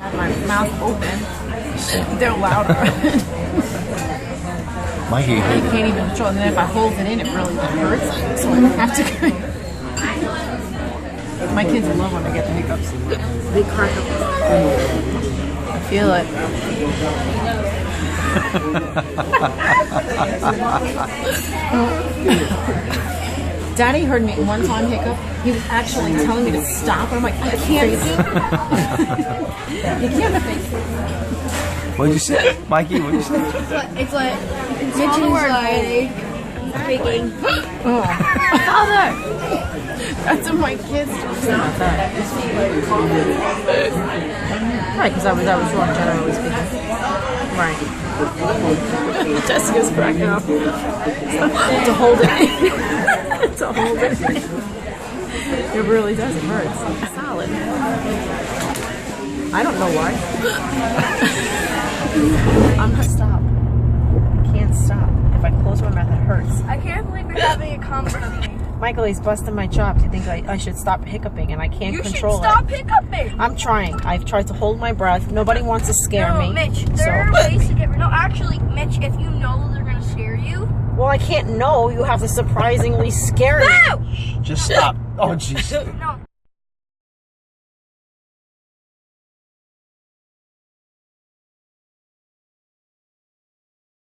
have my mouth open. They're louder. Mikey, You can't even control it. And then if I hold it in, it really hurts. So I have to. My kids love when I get the hiccups. They crack up. I feel it. Daddy heard me one time hiccup. He was actually telling me to stop, and I'm like, I can't. You can't think. what'd you say, Mikey? What'd you say? It's like Mitch is like speaking. Oh. Father! That's what my kids do. Not that. Right, because I was wrong, generally speaking. Right. Jessica's cracking up. To hold it. To hold it. It really does. It hurts. It's solid. I don't know why. I'm gonna stop. I can't stop. If I close my mouth, it hurts. I can't believe you're having a conversation. Michael, he's busting my chops. You think I should stop hiccuping, and I can't control it. You should stop hiccuping. I'm trying. I've tried to hold my breath. Nobody wants to scare me. Mitch, there are ways to get rid. No, actually, Mitch, if you know they're gonna scare you. Well, I can't know. You have to surprisingly scare me. No! Just stop. Oh, jeez. No.